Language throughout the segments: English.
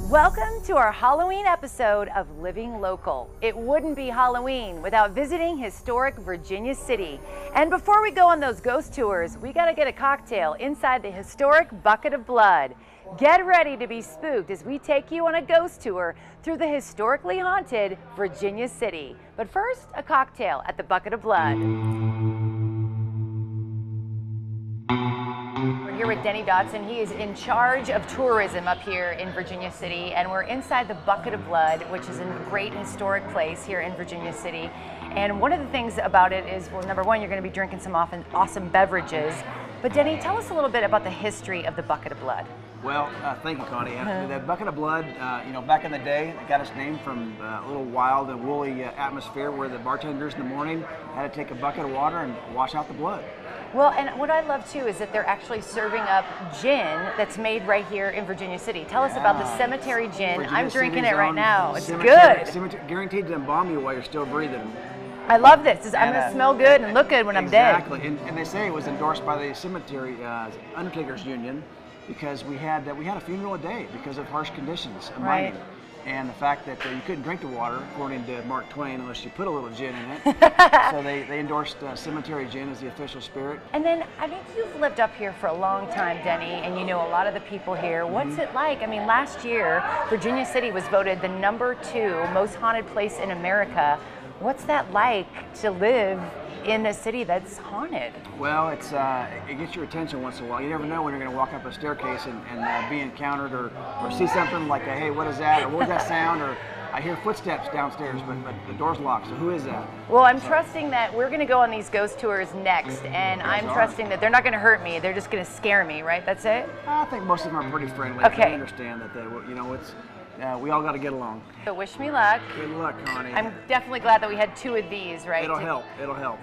Welcome to our Halloween episode of Living Local. It wouldn't be Halloween without visiting historic Virginia City. And before we go on those ghost tours, we gotta get a cocktail inside the historic Bucket of Blood. Get ready to be spooked as we take you on a ghost tour through the historically haunted Virginia City. But first, a cocktail at the Bucket of Blood. We're here with Denny Dotson. He is in charge of tourism up here in Virginia City, and we're inside the Bucket of Blood, which is a great historic place here in Virginia City. And one of the things about it is, well, number one, you're going to be drinking some awesome beverages. But Denny, tell us a little bit about the history of the Bucket of Blood. Well, thank you, Connie. The Bucket of Blood, back in the day, it got its name from a little wild and woolly atmosphere where the bartenders in the morning had to take a bucket of water and wash out the blood. Well, and what I love too is that they're actually serving up gin that's made right here in Virginia City. Tell us about the cemetery gin. Virginia I'm drinking City's it right now. It's cemetery, good. Guaranteed to embalm you while you're still breathing. I love this. I'm going to smell good and look good when I'm dead. Exactly, and they say it was endorsed by the Cemetery Undertakers Union because we had a funeral a day because of harsh conditions of mining. And the fact that you couldn't drink the water, according to Mark Twain, unless you put a little gin in it. So they endorsed cemetery gin as the official spirit. And then, I mean, you've lived up here for a long time, Denny, and you know a lot of the people here. What's it like? I mean, last year, Virginia City was voted the #2 most haunted place in America. What's that like to live in a city that's haunted? Well, it gets your attention once in a while. You never know when you're going to walk up a staircase and be encountered or see something like, hey, what is that? Or what was that sound? Or I hear footsteps downstairs, but the door's locked, so who is that? Well, I'm trusting that we're going to go on these ghost tours next, and I'm trusting that they're not going to hurt me. They're just going to scare me, right? That's it? I think most of them are pretty friendly. Okay. They understand that we all got to get along. So wish me luck. Good luck, Connie. I'm definitely glad that we had 2 of these, right? It'll help. It'll help.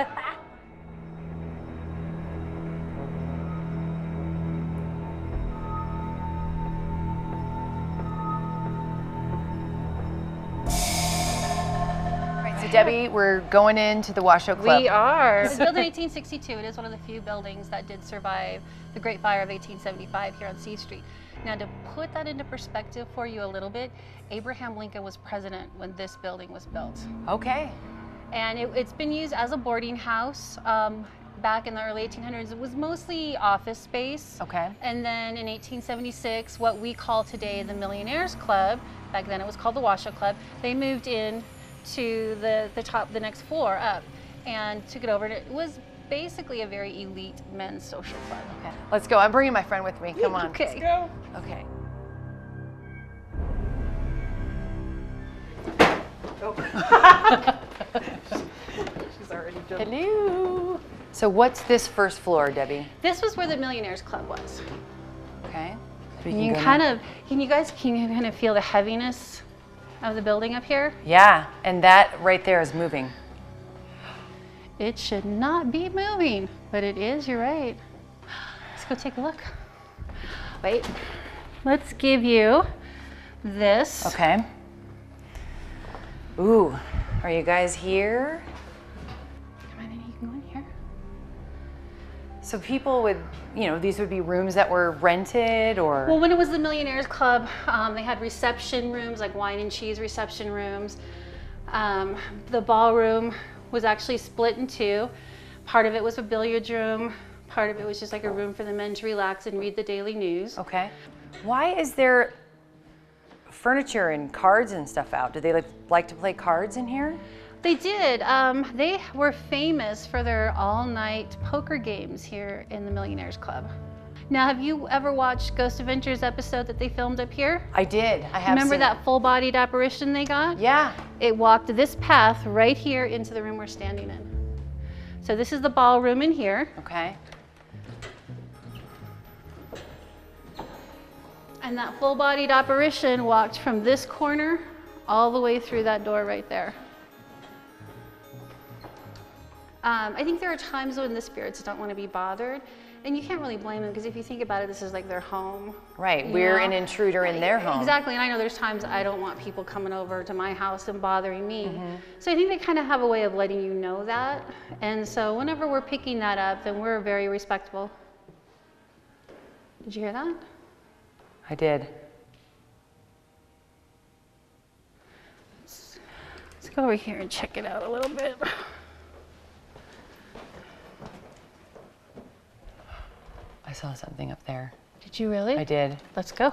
So Debbie, we're going into the Washup Club. We are. It was built in 1862. It is one of the few buildings that did survive the Great Fire of 1875 here on C Street. Now, to put that into perspective for you a little bit, Abraham Lincoln was president when this building was built. Okay. And it's been used as a boarding house. Back in the early 1800s, it was mostly office space. Okay. And then in 1876, what we call today the Millionaires Club, back then it was called the Washup Club, they moved in to the next floor up and took it over. And it was basically a very elite men's social club. Okay, let's go. I'm bringing my friend with me. Come on. Okay. Let's go. Okay. Oh. She's already jumped. Hello. So what's this first floor, Debbie? This was where the Millionaires Club was. Okay. Can you kind of feel the heaviness of the building up here? Yeah, and that right there is moving. It should not be moving, but it is, you're right. Let's go take a look. Wait, let's give you this. Okay. Ooh, are you guys here? Come on in, you can go in here. So people would, these would be rooms that were rented or? Well, when it was the Millionaires Club, they had reception rooms, like wine and cheese reception rooms. The ballroom was actually split in 2. Part of it was a billiards room. Part of it was just like a room for the men to relax and read the daily news. Okay. Why is there furniture and cards and stuff out? Do they like to play cards in here? They did. They were famous for their all-night poker games here in the Millionaires Club. Now, have you ever watched Ghost Adventures episode that they filmed up here? I did. I have. Remember that full-bodied apparition they got? Yeah. It walked this path right here into the room we're standing in. So this is the ballroom in here. Okay. And that full-bodied apparition walked from this corner all the way through that door right there. I think there are times when the spirits don't want to be bothered, and you can't really blame them because if you think about it, this is like their home. Right, we're an intruder in their home. Exactly, and I know there's times I don't want people coming over to my house and bothering me. So I think they kind of have a way of letting you know that, and so whenever we're picking that up, then we're very respectful. Did you hear that? I did. go over here and check it out a little bit. I saw something up there. Did you really? I did. Let's go.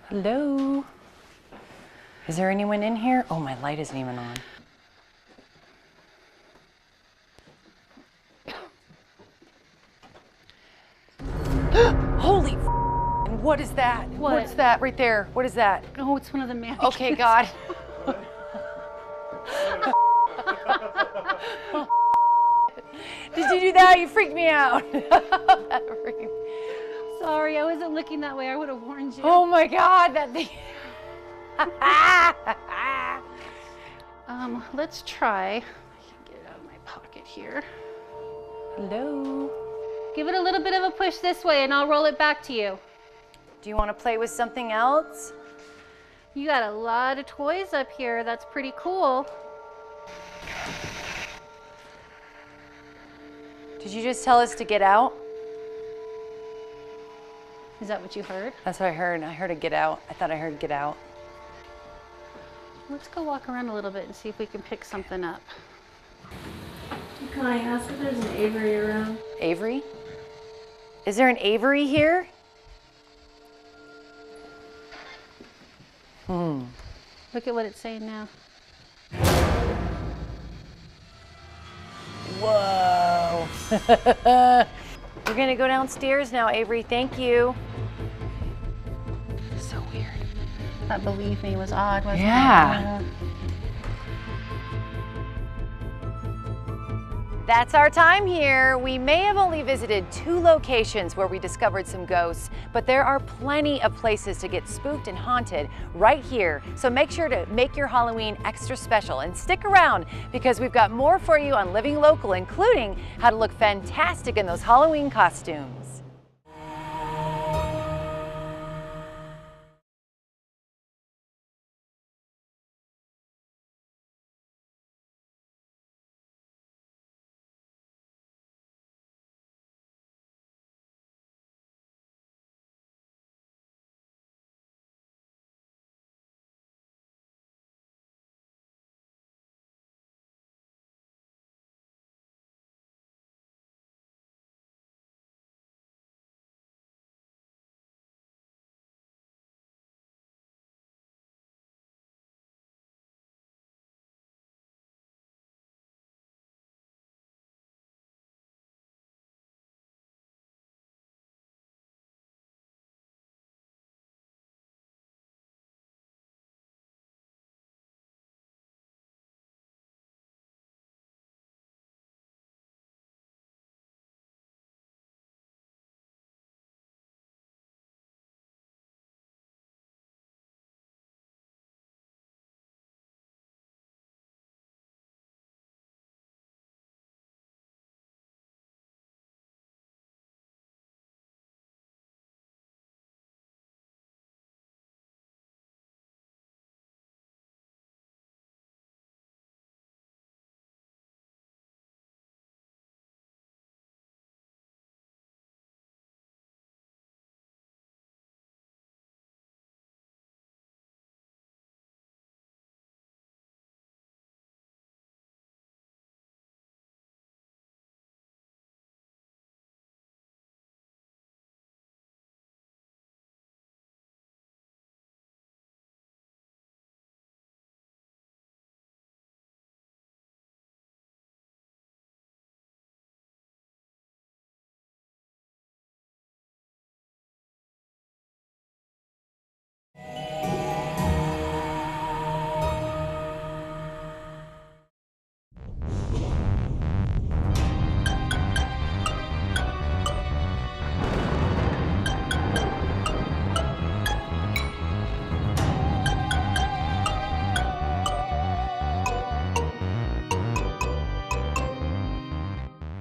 Hello? Is there anyone in here? Oh, my light isn't even on. Holy and what is that? What? What's that right there? What is that? Oh, it's one of the mannequins. Okay, God. Did you do that? You freaked me out. Sorry, I wasn't looking that way. I would have warned you. Oh my God, that thing. Let's try. I can get it out of my pocket here. Hello? Give it a little bit of a push this way and I'll roll it back to you. Do you want to play with something else? You got a lot of toys up here. That's pretty cool. Did you just tell us to get out? Is that what you heard? That's what I heard. I heard a get out. I thought I heard get out. Let's go walk around a little bit and see if we can pick something up. Can I ask if there's an Avery around? Avery? Is there an Avery here? Look at what it's saying now. Whoa. We're gonna go downstairs now, Avery. Thank you. So weird. That believe me was odd, wasn't Yeah. it? That's our time here. We may have only visited 2 locations where we discovered some ghosts, but there are plenty of places to get spooked and haunted right here. So make sure to make your Halloween extra special and stick around because we've got more for you on Living Local, including how to look fantastic in those Halloween costumes.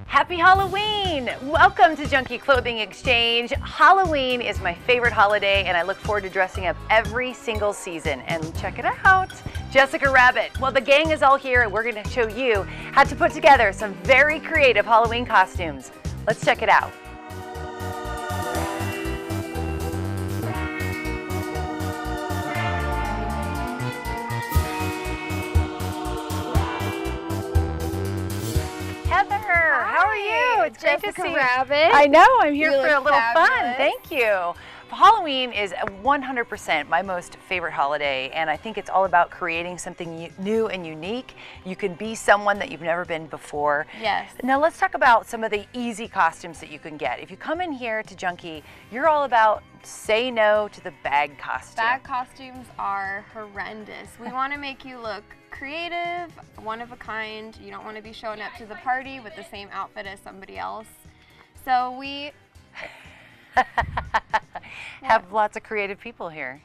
Happy Halloween! Welcome to Junkie Clothing Exchange. Halloween is my favorite holiday and I look forward to dressing up every single season. And check it out, Jessica Rabbit. Well, the gang is all here and we're gonna show you how to put together some very creative Halloween costumes. Let's check it out. you? It's great to see you. Rabbit. I know, I'm here You for a look little fun. fabulous. Thank you. Halloween is 100% my most favorite holiday, and I think it's all about creating something new and unique. You can be someone that you've never been before. Yes. Now let's talk about some of the easy costumes that you can get. If you come in here to Junkie, you're all about say no to the bag costume. Bag costumes are horrendous. We want to make you look creative, one of a kind. You don't want to be showing up to the party with the same outfit as somebody else. So we have lots of creative people here.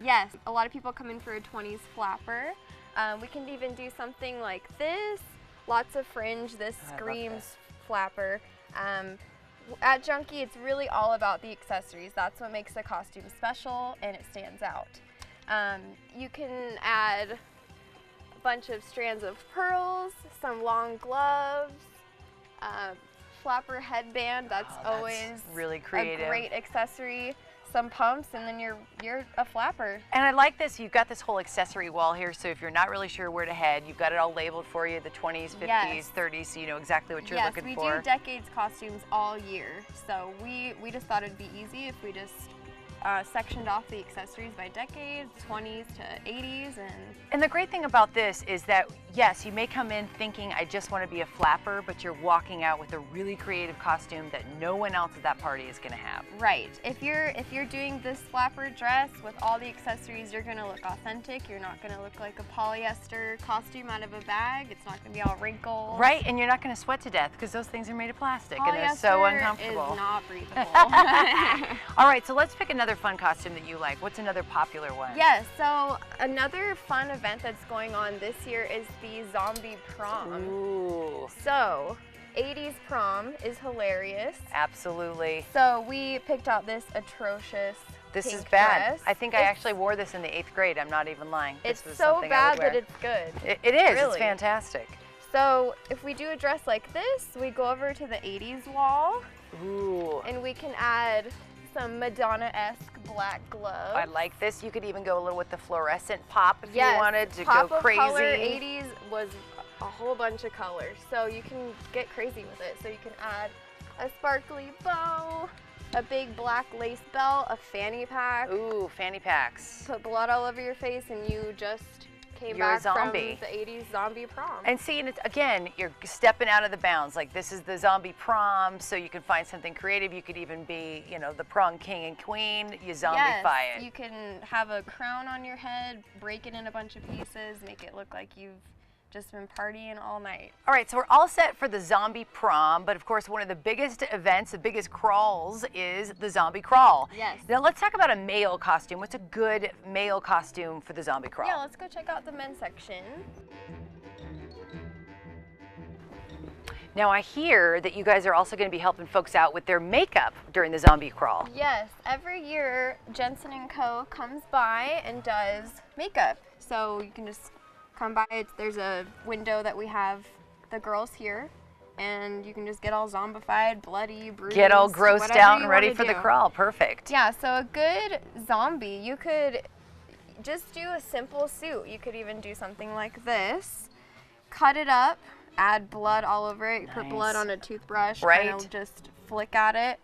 Yes, a lot of people come in for a 20s flapper. We can even do something like this. Lots of fringe. This screams flapper. At Junkie, it's really all about the accessories. That's what makes the costume special and it stands out. You can add a bunch of strands of pearls, some long gloves, flapper headband. That's always really creative. a great accessory. Some pumps, and then you're a flapper. And I like this, you've got this whole accessory wall here, so if you're not really sure where to head, you've got it all labeled for you, the 20s, 50s, Yes. 30s, so you know exactly what you're Yes, looking we for. do decades costumes all year, so we just thought it'd be easy if we just sectioned off the accessories by decades, 20s to 80s, And the great thing about this is that, yes, you may come in thinking, I just want to be a flapper, but you're walking out with a really creative costume that no one else at that party is going to have. right. If you're doing this flapper dress with all the accessories, you're gonna look authentic. You're not gonna look like a polyester costume out of a bag. It's not gonna be all wrinkled. Right, and you're not going to sweat to death because those things are made of plastic and they're so Polyester uncomfortable. is not breathable. All right, so let's pick another fun costume that you like. What's another popular one? Yes, so another fun event that's going on this year is the zombie prom. Ooh, So, 80s prom is hilarious. absolutely. So we picked out this atrocious This is pink bad. dress. I think I actually wore this in the 8th grade. I'm not even lying. It's This was so something I would bad that wear. it's good. It is. It's really. fantastic. So if we do a dress like this, we go over to the 80s wall Ooh. and we can add some Madonna-esque black gloves. I like this. You could even go a little with the fluorescent pop if Yes, you wanted to pop go of crazy. color 80s was a whole bunch of colors, so you can get crazy with it. So you can add a sparkly bow, a big black lace belt, a fanny pack, Ooh, fanny packs. put blood all over your face, and you just came You're a back from zombie. the 80s zombie prom. And see, and it's, again, you're stepping out of the bounds. Like, this is the zombie prom, so you can find something creative. You could even be, you know, the prom king and queen. You zombify yes, it. you can have a crown on your head, break it in a bunch of pieces, make it look like you've just been partying all night. All right, so we're all set for the zombie prom, but of course, one of the biggest events, the biggest crawls, is the zombie crawl. Yes. Now, let's talk about a male costume. What's a good male costume for the zombie crawl? Yeah, let's go check out the men's section. Now, I hear that you guys are also going to be helping folks out with their makeup during the zombie crawl. Yes, every year Jensen & Co. comes by and does makeup. So you can just come by. There's a window that we have the girls here, and you can just get all zombified, bloody, bruised. Get all grossed whatever out you and ready wanna for the do. crawl. Perfect. Yeah, so a good zombie, you could just do a simple suit. You could even do something like this. Cut it up, add blood all over it, put blood Nice. on a toothbrush, Right. kind of just flick at it.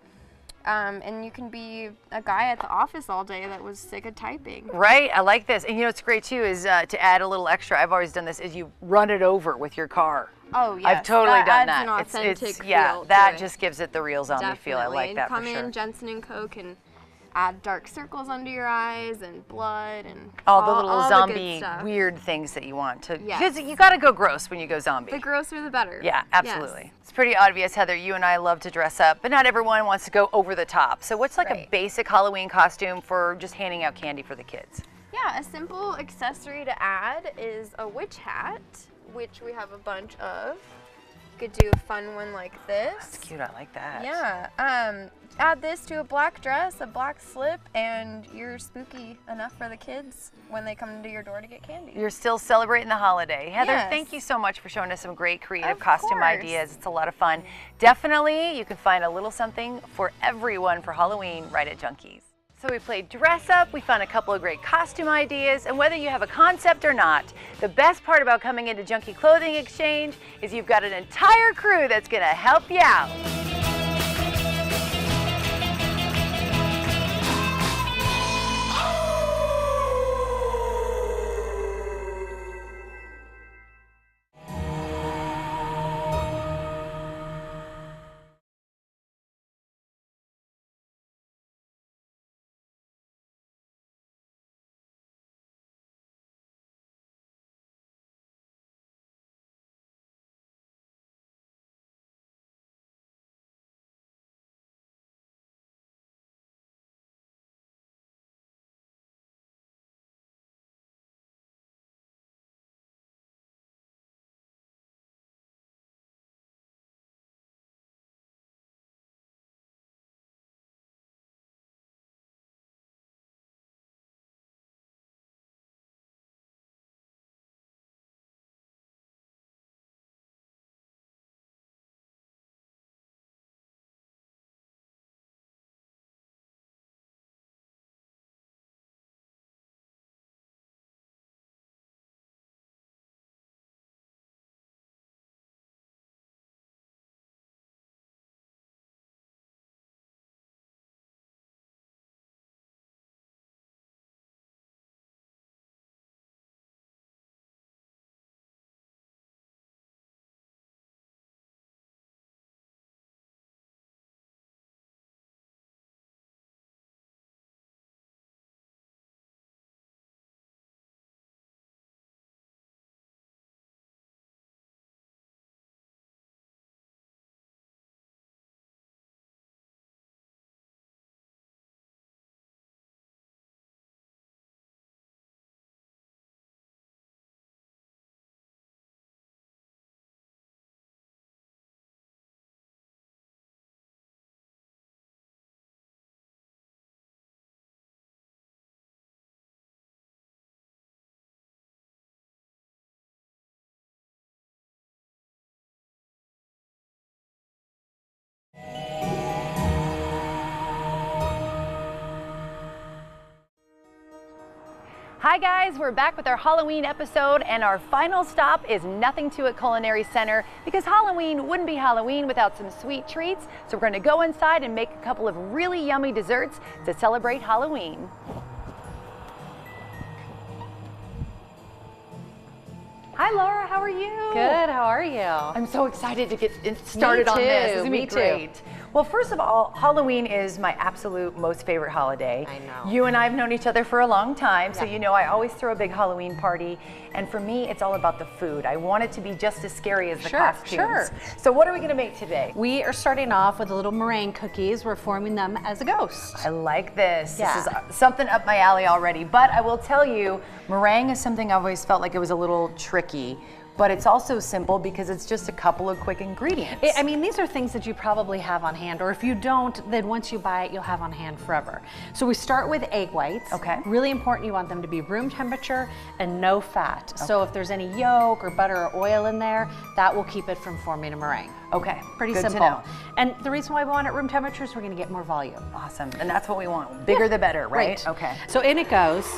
And you can be a guy at the office all day that was sick of typing. Right, I like this. And you know what's great too is to add a little extra, I've always done this, is you run it over with your car. Oh, yes. I've totally done adds that. An authentic yeah, feel to that it. just gives it the real zombie Definitely. feel. I like And that come for sure. in, Jensen & Co. can add dark circles under your eyes and blood and All the little all the zombie good stuff. weird things that you want to. Yes. Because you got to go gross when you go zombie. The grosser the better. Yeah, absolutely. Yes. It's pretty obvious, Heather. You and I love to dress up, but not everyone wants to go over the top. So what's like a Right. basic Halloween costume for just handing out candy for the kids? Yeah, a simple accessory to add is a witch hat, which we have a bunch of. You could do a fun one like this. That's cute. I like that. Yeah. Add this to a black dress, a black slip, and you're spooky enough for the kids when they come to your door to get candy. You're still celebrating the holiday. Heather, Yes. thank you so much for showing us some great creative Of costume course. ideas. It's a lot of fun. Definitely, you can find a little something for everyone for Halloween right at Junkies. So we played dress up, we found a couple of great costume ideas, and whether you have a concept or not, the best part about coming into Junkie Clothing Exchange is you've got an entire crew that's gonna help you out. Hi guys, we're back with our Halloween episode, and our final stop is Nothing To It Culinary Center, because Halloween wouldn't be Halloween without some sweet treats. So we're gonna go inside and make a couple of really yummy desserts to celebrate Halloween. Hi Laura, how are you? Good, how are you? I'm so excited to get started on this. It's gonna be great. Well, first of all, Halloween is my absolute most favorite holiday. I know. You and I have known each other for a long time, so you know I always throw a big Halloween party. And for me, it's all about the food. I want it to be just as scary as the costumes. Sure. So what are we gonna make today? We are starting off with the little meringue cookies. We're forming them as a ghost. I like this. Yeah. This is something up my alley already. But I will tell you, meringue is something I've always felt like it was a little tricky. But it's also simple because it's just a couple of quick ingredients. I mean, these are things that you probably have on hand, or if you don't, then once you buy it, you'll have on hand forever. So we start with egg whites. Okay. Really important, you want them to be room temperature and no fat. Okay. So if there's any yolk or butter or oil in there, that will keep it from forming a meringue. Okay, Pretty good simple. to know. And the reason why we want it room temperature is we're gonna get more volume. Awesome, and that's what we want. Bigger the better, right? Okay. So in it goes.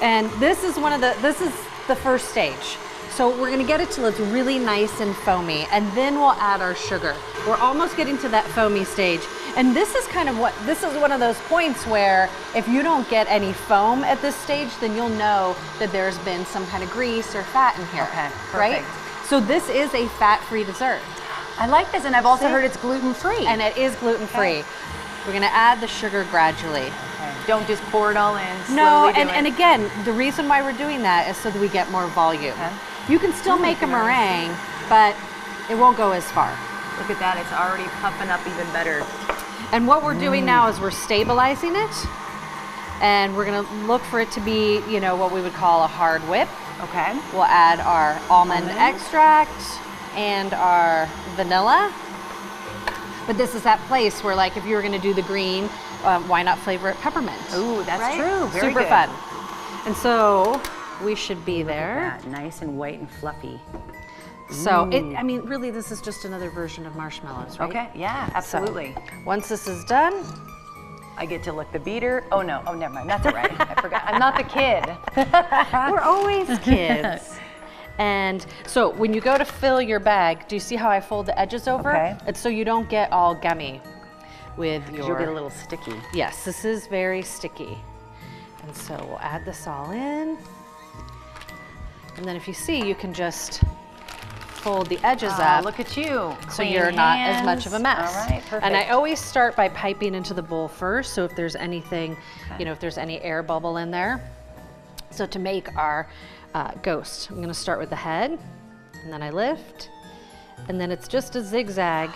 And this is this is the first stage. So we're gonna get it till it's really nice and foamy, and then we'll add our sugar. We're almost getting to that foamy stage. And this is this is one of those points where if you don't get any foam at this stage, then you'll know that there's been some kind of grease or fat in here. Okay, right? perfect. So this is a fat-free dessert. I like this, and I've also heard it's gluten-free. And it is gluten-free. Okay. We're gonna add the sugar gradually. Okay. Don't just pour it all in. No, and again, the reason why we're doing that is so that we get more volume. Okay. You can still make a meringue, but it won't go as far. Look at that, it's already puffing up even better. And what we're doing now is we're stabilizing it, and we're gonna look for it to be, you know, what we would call a hard whip. Okay. We'll add our almond extract and our vanilla. But this is that place where, like, if you were gonna do the green, why not flavor it peppermint? Ooh, that's right? true, very Super good. fun. And so we should be there. Nice and white and fluffy. So, I mean, really, this is just another version of marshmallows, right? Okay, yeah, absolutely. So, once this is done, I get to lick the beater. Oh no, oh never mind, that's all right. I forgot, I'm not the kid. We're always kids. And so when you go to fill your bag, do you see how I fold the edges over? Okay. It's so you don't get all gummy with your... You'll get a little sticky. Yes, this is very sticky. And so we'll add this all in. And then if you see, you can just fold the edges up. Look at you. So Clean you're not as hands. much of a mess. All right, perfect. And I always start by piping into the bowl first. So if there's anything, you know, if there's any air bubble in there. So to make our ghost, I'm gonna start with the head, and then I lift, and then it's just a zigzag.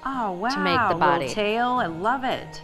Oh wow! To make the body. Little tail, I love it.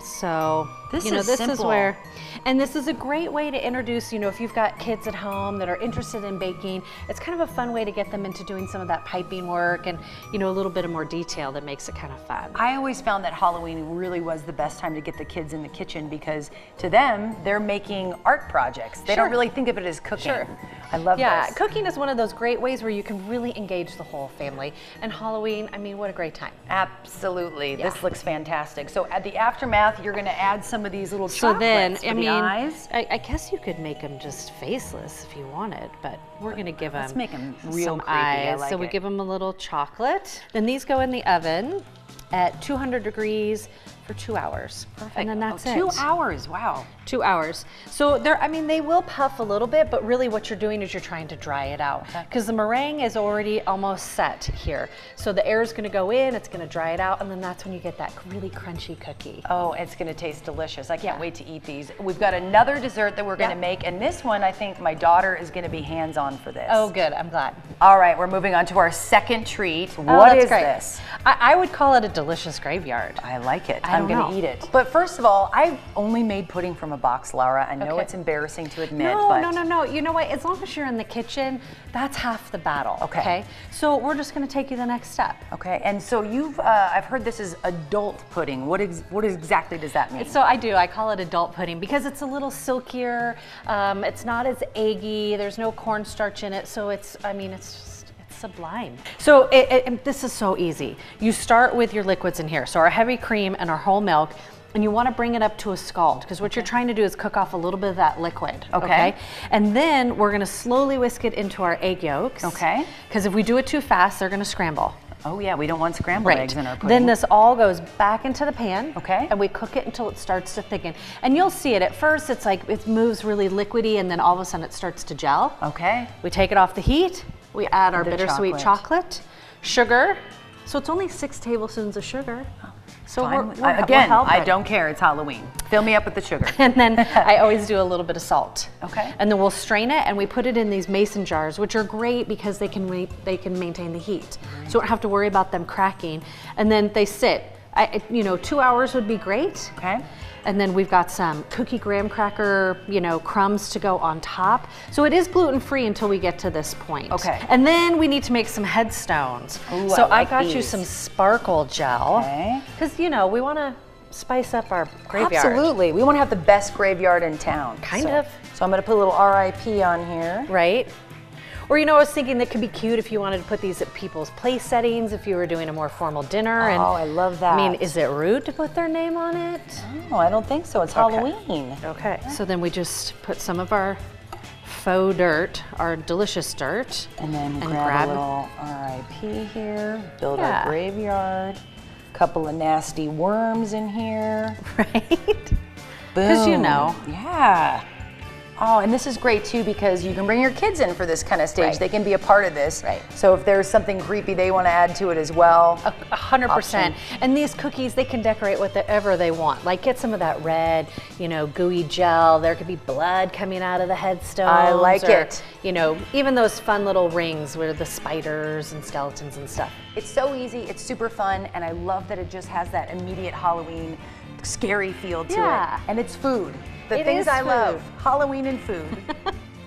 So, This you know, is this is simple. where, and this is a great way to introduce, you know, if you've got kids at home that are interested in baking, it's kind of a fun way to get them into doing some of that piping work and, you know, a little bit of more detail that makes it kind of fun. I always found that Halloween really was the best time to get the kids in the kitchen because to them, they're making art projects. They Sure. don't really think of it as cooking. Sure. I love Yeah, this. cooking is one of those great ways where you can really engage the whole family. And Halloween, I mean, what a great time. Absolutely. Yeah. This looks fantastic. So at the aftermath, you're going to add some of these little So then, chocolates I for the mean, eyes. I guess you could make them just faceless if you wanted, but we're gonna give them Let's make 'em real some creepy. I eyes. like So we it. give them a little chocolate. Then these go in the oven at 200 degrees for 2 hours. Perfect. And then that's Oh, it. 2 hours. Wow. 2 hours. So they're, I mean, they will puff a little bit, but really what you're doing is you're trying to dry it out because the meringue is already almost set here. So the air is gonna go in, it's gonna dry it out, and then that's when you get that really crunchy cookie. Oh, it's going to taste delicious. I can't wait to eat these. We've got another dessert that we're going to Yeah. make, and this one, I think my daughter is going to be hands-on for this. Oh, good, I'm glad. All right, we're moving on to our second treat. Oh, What that's is great. this? I would call it a delicious graveyard. I like it. I I'm don't going to know. eat it. But first of all, I've only made pudding from a box, Laura. I know Okay. it's embarrassing to admit, No, but no. You know what? As long as you're in the kitchen, that's half the battle. Okay. So we're just going to take you the next step. Okay, and so you've, I've heard this is adult pudding. What exactly does that mean? So I call it adult pudding because it's a little silkier. It's not as eggy. There's no cornstarch in it. So it's sublime. So and this is so easy. You start with your liquids in here. So our heavy cream and our whole milk. And you want to bring it up to a scald because what you're trying to do is cook off a little bit of that liquid. Okay. And then we're going to slowly whisk it into our egg yolks. Okay. Because if we do it too fast, they're going to scramble. Oh yeah, we don't want scrambled eggs in our pudding. Then this all goes back into the pan. Okay. And we cook it until it starts to thicken. And you'll see it. At first, it's like it moves really liquidy, and then all of a sudden it starts to gel. Okay. We take it off the heat. We add our The bittersweet chocolate, sugar. So it's only 6 tablespoons of sugar. So Fine. we're Again, helping. I don't care. It's Halloween. Fill me up with the sugar. And then I always do a little bit of salt. Okay. And then we'll strain it and we put it in these mason jars, which are great because they can maintain the heat. So we don't have to worry about them cracking. And then they sit. 2 hours would be great. Okay. And then we've got some cookie graham cracker, crumbs to go on top. So it is gluten-free until we get to this point. Okay. And then we need to make some headstones. Ooh, so I like got you these. some sparkle gel. Okay. Because, we want to spice up our graveyard. Absolutely. We want to have the best graveyard in town. Kind of. So I'm going to put a little RIP on here. Right? Or, I was thinking that could be cute if you wanted to put these at people's place settings, if you were doing a more formal dinner. Oh, I love that. I mean, is it rude to put their name on it? Oh, I don't think so. It's Halloween. Okay. So then we just put some of our faux dirt, our delicious dirt. And then grab a little RIP here. Build Yeah. our graveyard. Couple of nasty worms in here. Right? Boom. Because Yeah. Oh, and this is great too because you can bring your kids in for this kind of stage. Right. They can be a part of this. Right. So if there's something creepy they want to add to it as well. 100%. Option. And these cookies, they can decorate whatever they want. Like get some of that red, gooey gel. There could be blood coming out of the headstones. I like it. Even those fun little rings with the spiders and skeletons and stuff. It's so easy, it's super fun, and I love that it just has that immediate Halloween scary feel to Yeah. it. And it's food. The It things is I food. love, Halloween and food.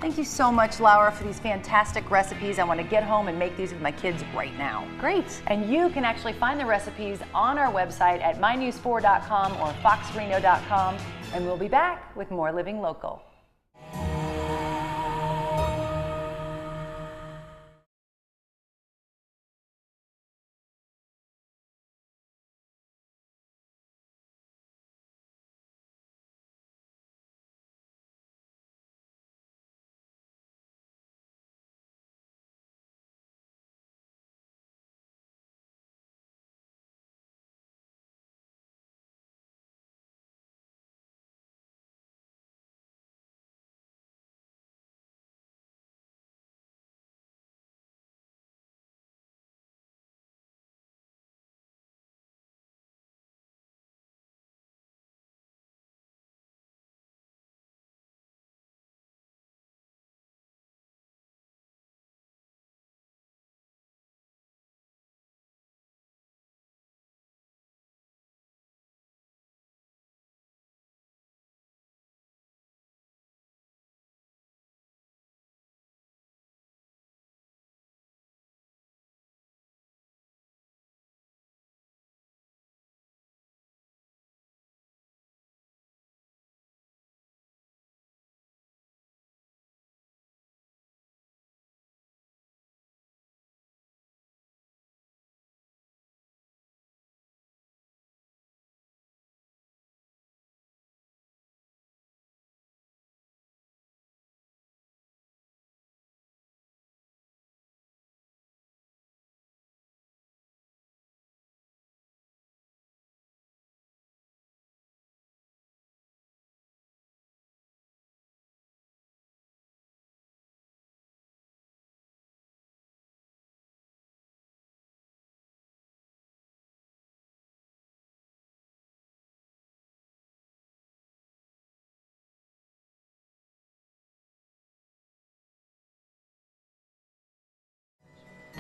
Thank you so much, Laura, for these fantastic recipes. I want to get home and make these with my kids right now. Great. And you can actually find the recipes on our website at mynews4.com or foxreno.com, and we'll be back with more Living Local.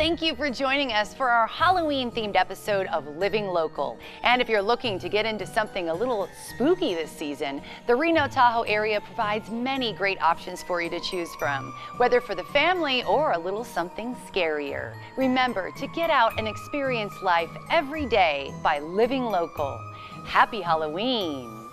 Thank you for joining us for our Halloween-themed episode of Living Local. And if you're looking to get into something a little spooky this season, the Reno Tahoe area provides many great options for you to choose from, whether for the family or a little something scarier. Remember to get out and experience life every day by living local. Happy Halloween!